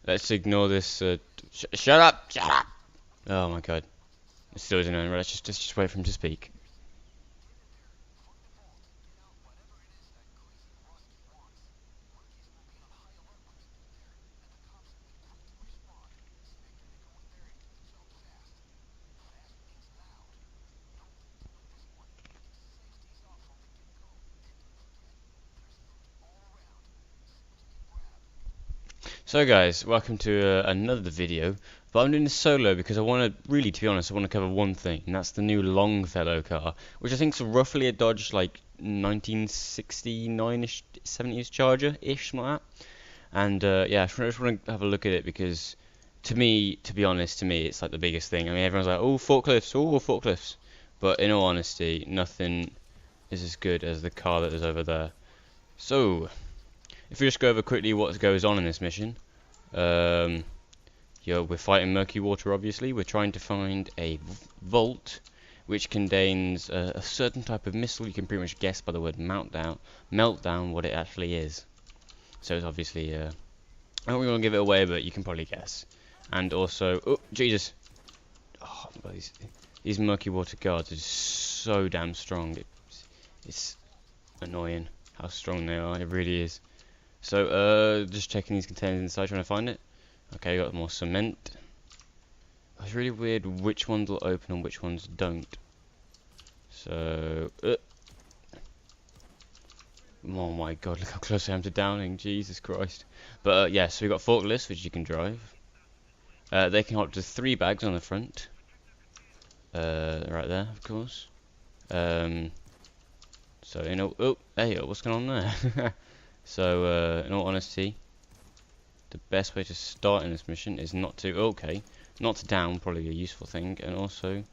Let's ignore this. Shut up! Shut up! Oh my god. It still isn't on. Let's just wait for him to speak. So guys, welcome to another video. But I'm doing this solo because I want to, really to be honest, I want to cover one thing, and that's the new Longfellow car, which I think is roughly a Dodge like 1969-ish, 70s Charger-ish, something like that. And yeah, I just want to have a look at it because to me, to be honest, to me it's like the biggest thing. I mean, everyone's like, oh, forklifts, oh, forklifts. But in all honesty, nothing is as good as the car that is over there. So, if we just go over quickly what goes on in this mission. Um, we're fighting murky water, obviously. We're trying to find a vault which contains a certain type of missile. You can pretty much guess by the word meltdown what it actually is. So it's obviously, I don't really want to give it away, but you can probably guess. And also, oh, Jesus. Oh, these murky water guards are just so damn strong. It's annoying how strong they are. It really is. So, just checking these containers inside, trying to find it. Okay, got more cement. It's really weird which ones will open and which ones don't. So, oh my god, look how close I am to downing, Jesus Christ. But, yeah, so we've got forklifts, which you can drive. They can hold up to 3 bags on the front. Right there, of course. So, you know, oh, hey, what's going on there? So, in all honesty, the best way to start in this mission is not to down, probably a useful thing, and also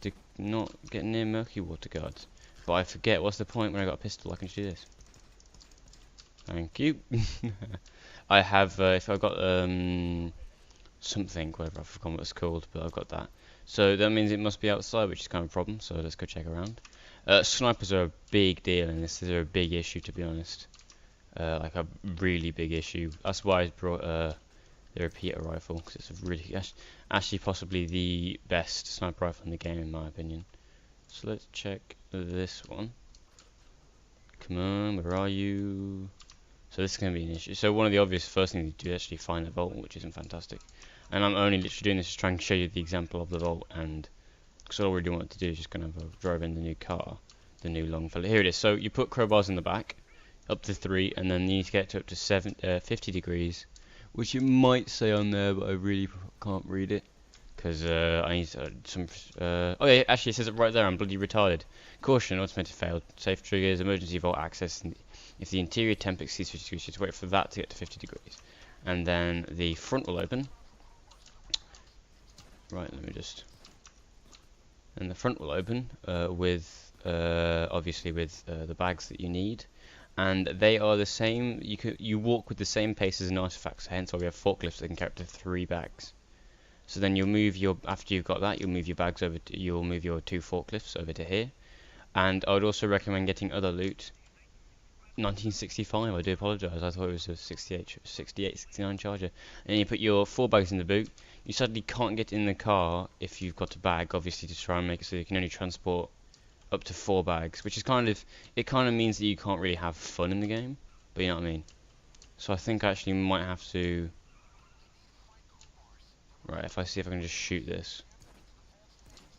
to not get near murky water guards. But I forget, what's the point when I got a pistol? I can do this. Thank you. I have, if I got something, whatever, I've forgotten what it's called, but I've got that. So that means it must be outside, which is kind of a problem, so let's go check around. Snipers are a big deal in this. They're a big issue, to be honest. Like a really big issue. That's why I brought the repeater rifle, because it's a really, actually possibly the best sniper rifle in the game, in my opinion. So let's check this one. Come on, where are you? So this is going to be an issue. So one of the obvious first things you do is actually find the vault, which isn't fantastic. And I'm only literally doing this to try and show you the example of the vault, and because all I really wanted to do is just kind of drive in the new car, the new Longfellow. Here it is. So you put crowbars in the back, up to 3, and then you need to get to up to 50 degrees, which it might say on there, but I really can't read it because I need some. Oh yeah, actually it says it right there. I'm bloody retarded. Caution: automated failed. Safe triggers. Emergency vault access. If the interior temp exceeds 50 degrees, just wait for that to get to 50 degrees, and then the front will open. Right, let me just. And the front will open with obviously with the bags that you need, and they are the same. You walk with the same pace as an artifact, so hence why we have forklifts that can carry up to 3 bags. So then you'll move your, after you've got that, you'll move your bags over to, you'll move your 2 forklifts over to here. And I would also recommend getting other loot. 1965, I do apologise, I thought it was a 68, 69 Charger. And you put your 4 bags in the boot. You sadly can't get in the car if you've got a bag, obviously, to try and make it so you can only transport up to 4 bags, which is kind of, it kind of means that you can't really have fun in the game, but you know what I mean. So I think I actually might have to, right, if I see if I can just shoot this.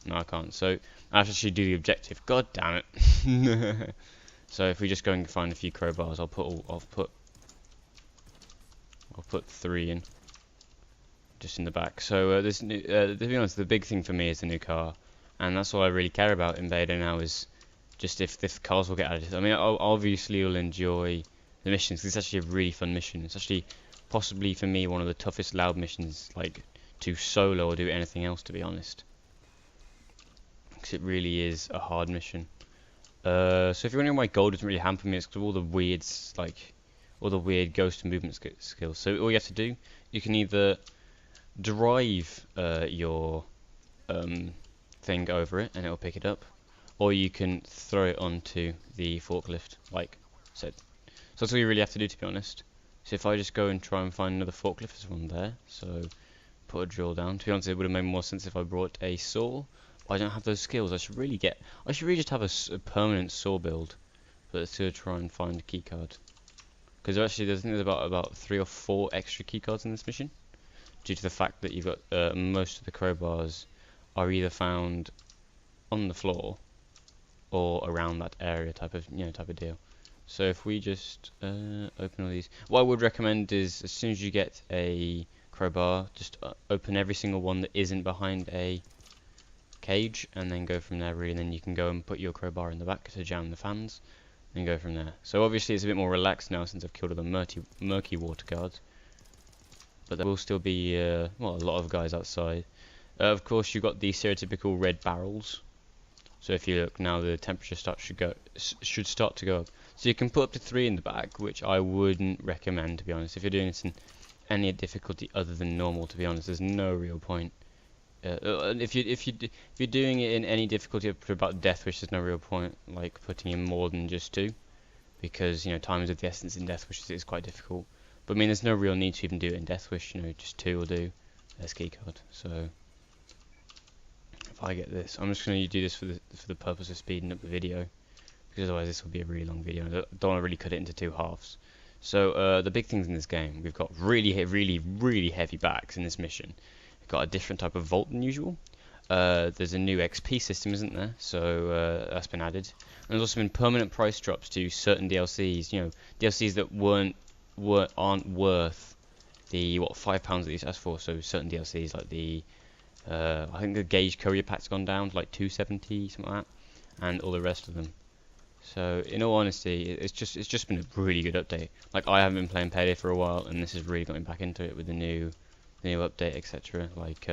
No, I can't. So I have to actually do the objective. God damn it. So if we just go and find a few crowbars, I'll put 3 in, just in the back. So this new, to be honest, the big thing for me is the new car, and that's all I really care about in Payday now, is just if the cars will get added. I mean, obviously you'll enjoy the missions, 'cause it's actually a really fun mission. It's actually possibly for me one of the toughest loud missions, like to solo or do anything else, to be honest, because it really is a hard mission. So if you're wondering why gold doesn't really hamper me, it's because of all the weird, all the weird ghost movement skills. So all you have to do, you can either drive your thing over it and it'll pick it up, or you can throw it onto the forklift, like said. So that's all you really have to do, to be honest. So if I just go and try and find another forklift, there's one there. So put a drill down. To be honest, it would have made more sense if I brought a saw. I don't have those skills. I should really just have a permanent saw build. But let's go try and find a keycard. Because actually, I think there's about 3 or 4 extra keycards in this mission, due to the fact that you've got most of the crowbars are either found on the floor or around that area, type of deal. So if we just open all these, what I would recommend is as soon as you get a crowbar, just open every single one that isn't behind a cage, and then go from there really. And then you can go and put your crowbar in the back to jam the fans, and go from there. So obviously it's a bit more relaxed now since I've killed all the murky water guards, but there will still be well, a lot of guys outside. Of course, you've got the stereotypical red barrels. So if you look now, the temperature should start to go up. So you can put up to 3 in the back, which I wouldn't recommend, to be honest. If you're doing this in any difficulty other than normal, to be honest, there's no real point. If you're doing it in any difficulty up to about death wish, there's no real point like putting in more than just 2, because time is of the essence in death wish. Is quite difficult. But I mean, there's no real need to even do it in death wish. Just 2 will do. There's keycard. So if I get this, I'm just going to do this for the purpose of speeding up the video, because otherwise this will be a really long video. I don't want to really cut it into 2 halves. So the big things in this game, we've got really heavy backs in this mission. We've got a different type of vault than usual. There's a new XP system, isn't there? So that's been added. And there's also been permanent price drops to certain DLCs. DLCs that aren't worth the £5 that these asked for. So certain DLCs like the I think the Gauge Courier Pack's gone down to like 270, something like that, and all the rest of them. So in all honesty, it's just been a really good update. Like, I haven't been playing Payday for a while, and this has really got me back into it with the new update, etc. Like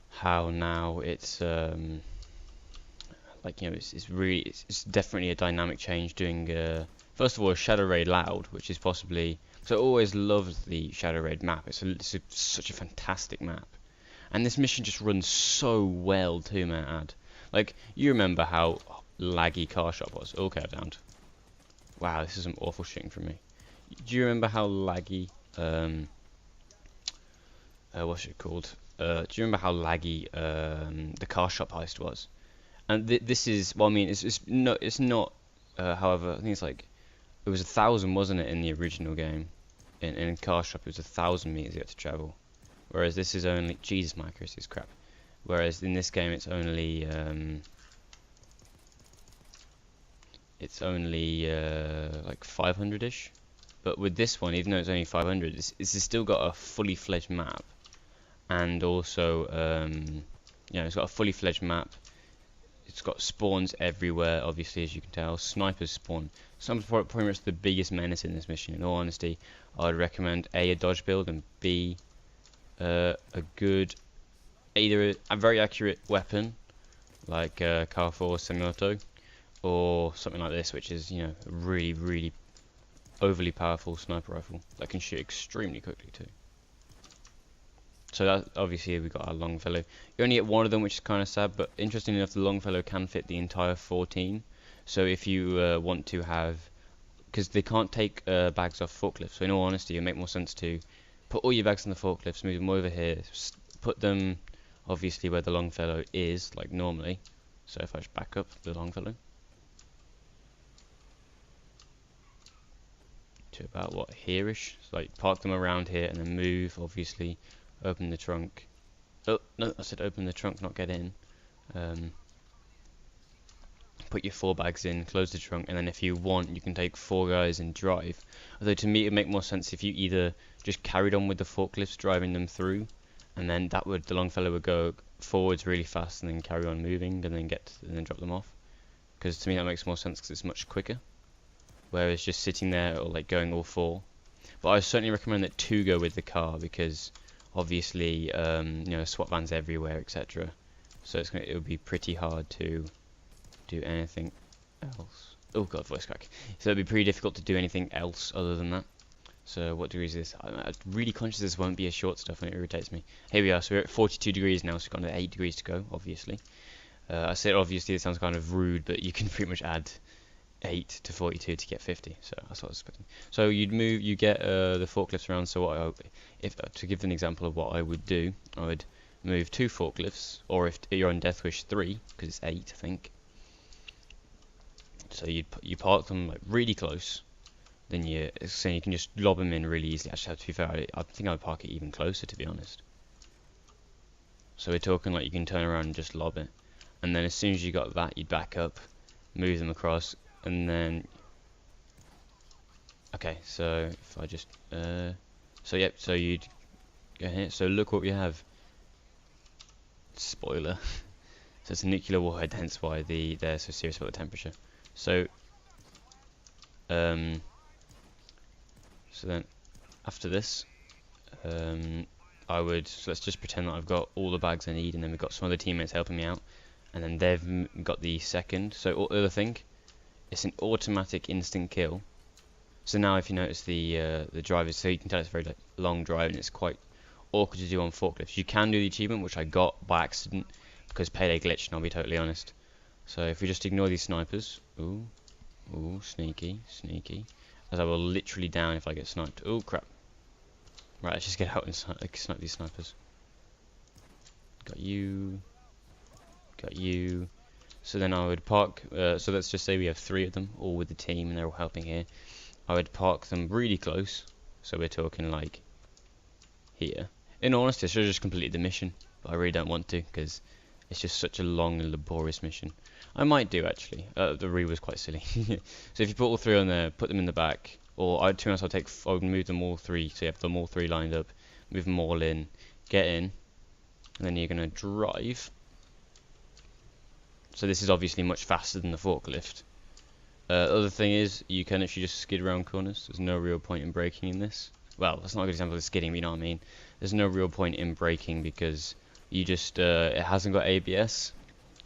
how now it's like it's definitely a dynamic change. Doing first of all, Shadow Raid Loud, which is possibly, so I always loved the Shadow Raid map. It's such a fantastic map, and this mission just runs so well too, man. Like, you remember how laggy Car Shop was? Okay, I don't. Wow, this is some awful shitting from me. Do you remember how laggy what's it called? Do you remember how laggy the Car Shop heist was? And this is, well, I mean, it's not. However, I think it's like, it was 1,000, wasn't it, in the original game? In Car Shop, it was 1,000 meters you had to travel, whereas this is only, Jesus, my accuracy is crap. Whereas in this game, it's only like 500-ish. But with this one, even though it's only 500, it's still got a fully fledged map, and also it's got a fully fledged map. It's got spawns everywhere, obviously, as you can tell. Snipers spawn. Snipers are pretty much the biggest menace in this mission. In all honesty, I would recommend A, a dodge build, and B, a good, either a very accurate weapon like Car 4 semi-auto, or something like this, which is a really overly powerful sniper rifle that can shoot extremely quickly too. So that, obviously, we've got our Longfellow. You only get one of them, which is kind of sad, but interestingly enough, the Longfellow can fit the entire 14. So if you want to have, because they can't take bags off forklifts, so in all honesty, it would make more sense to put all your bags on the forklifts, move them over here, put them obviously where the Longfellow is, like normally. So if I just back up the Longfellow to about, what, here-ish, so like park them around here and then move, obviously, open the trunk. Oh, no, I said open the trunk, not get in. Put your 4 bags in, close the trunk, and then if you want, you can take 4 guys and drive. Although to me, it would make more sense if you either just carried on with the forklifts, driving them through, and then the Longfellow would go forwards really fast and then carry on moving and then drop them off. Because to me, that makes more sense because it's much quicker. Whereas just sitting there or like going all 4. But I certainly recommend that 2 go with the car, because obviously SWAT vans everywhere, etc. So it would be pretty hard to do anything else. Oh god, voice crack. So it'd be pretty difficult to do anything else other than that. So what degrees is this? I'm really conscious this won't be a short stuff, and it irritates me. Here we are, so we're at 42 degrees now, so we've got another 8 degrees to go, obviously. I said obviously, it sounds kind of rude, but you can pretty much add 8 to 42 to get 50. So that's what I was expecting. So you get the forklifts around. So if to give an example of what I would do, I would move 2 forklifts, or if you're on Death Wish 3, because it's 8, I think. So you park them like really close. Then you can just lob them in really easily. Actually, to be fair, I think I would park it even closer, to be honest. So we're talking like you can turn around and just lob it, and then as soon as you got that, you'd back up, move them across, and then okay. So if I just so you'd go here. So look what we have. Spoiler. So it's a nuclear warhead, hence why they're so serious about the temperature. So so then after this, so let's just pretend that I've got all the bags I need, and then we've got some other teammates helping me out, and then they've got the second. So the other thing, it's an automatic instant kill. So now if you notice the drive is, so you can tell it's a very long drive, and it's quite awkward to do on forklifts. You can do the achievement, which I got by accident because Payday glitched, and I'll be totally honest. So if we just ignore these snipers, ooh, sneaky, as I will literally down if I get sniped. Oh crap! Right, let's just get out and snipe these snipers. Got you. So then I would park. So let's just say we have 3 of them, all with the team, and they're all helping here. I would park them really close. So we're talking like here. In all honesty, I should have just completed the mission, but I really don't want to because it's just such a long and laborious mission. I might do actually. The re was quite silly. So if you put all 3 on there, put them in the back, or I would move them all 3. So you have them all 3 lined up, move them all in, get in, and then you're gonna drive. So this is obviously much faster than the forklift. Other thing is, you can actually just skid around corners. There's no real point in braking in this. Well, that's not a good example of skidding, but you know what I mean. There's no real point in braking because you just it hasn't got ABS,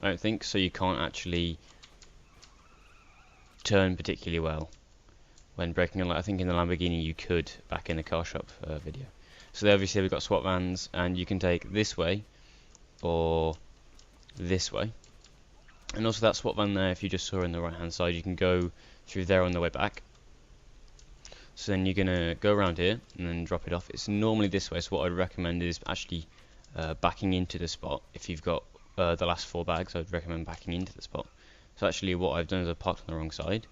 I don't think, so you can't actually turn particularly well when braking. I think in the Lamborghini you could, back in the car shop video. So there obviously we've got SWAT vans, and you can take this way or this way. And also that SWAT van there, if you just saw on the right hand side, you can go through there on the way back. So then you're gonna go around here and then drop it off. It's normally this way, so what I'd recommend is actually backing into the spot. If you've got the last 4 bags, I'd recommend backing into the spot. So actually what I've done is I've parked on the wrong side,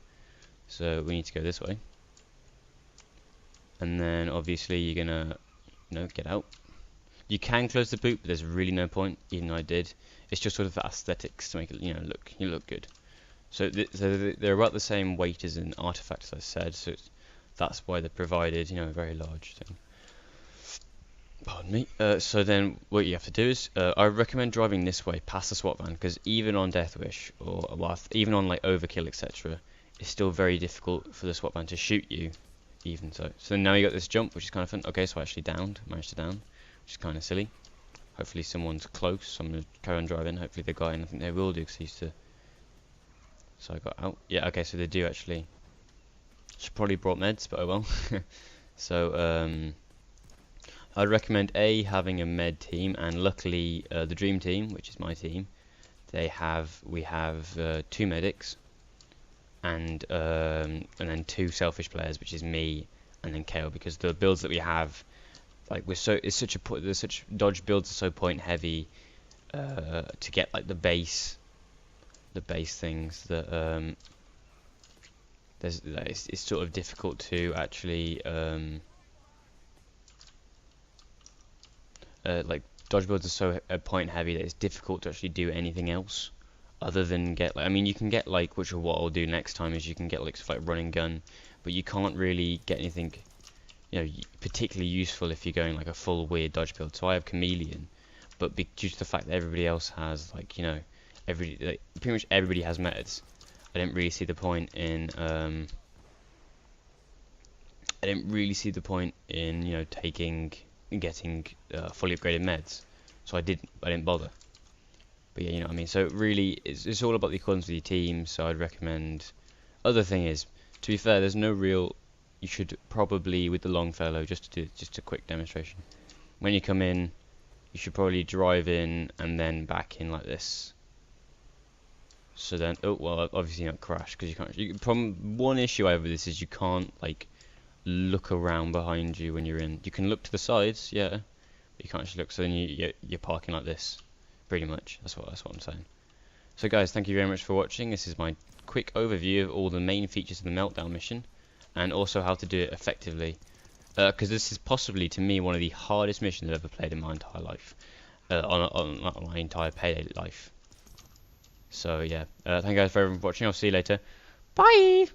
so we need to go this way. And then obviously you're gonna get out. You can close the boot, but there's really no point, even though I did. It's just sort of for aesthetics to make it look good. So they're about the same weight as an artifact, as I said, so that's why they provided a very large thing. Pardon me. So then what you have to do is I recommend driving this way past the SWAT van, because even on Death Wish or even on like Overkill, etc., it's still very difficult for the SWAT van to shoot you. Even so now you got this jump, which is kind of fun. Okay, so I actually managed to down, which is kind of silly. Hopefully someone's close, so I'm going to carry on driving. Hopefully they got in. I think they will do, because I used to. So I got out. Yeah, okay, so they do actually. Should probably brought meds, but oh well. So I'd recommend having a med team, and luckily the dream team, which is my team, we have 2 medics, and then 2 selfish players, which is me and then Kale, because the builds that we have, like such dodge builds are so point heavy to get like the base things that it's sort of difficult to actually like dodge builds are so point heavy that it's difficult to actually do anything else other than get like, I mean, you can get like, which is what I'll do next time, is you can get like stuff like running gun, but you can't really get anything particularly useful if you're going like a full weird dodge build. So I have chameleon, but due to the fact that everybody else has pretty much everybody has methods, I didn't really see the point in getting fully upgraded meds, so I didn't bother. But yeah, you know what I mean. So really, it's all about the accordance with your team. So I'd recommend. Other thing is, to be fair, there's no real. You should probably, with the Longfellow, just a quick demonstration. When you come in, you should probably drive in and then back in like this. So then, oh well, obviously not crash because you can't. Problem one issue I have with this is you can't like look around behind you when you're in. You can look to the sides, yeah, but you can't actually look. So then you're parking like this, pretty much. That's what I'm saying. So guys, thank you very much for watching. This is my quick overview of all the main features of the Meltdown mission, and also how to do it effectively. Because this is possibly, to me, one of the hardest missions I've ever played in my entire life, on my entire Payday life. So yeah, thank you guys for watching. I'll see you later. Bye!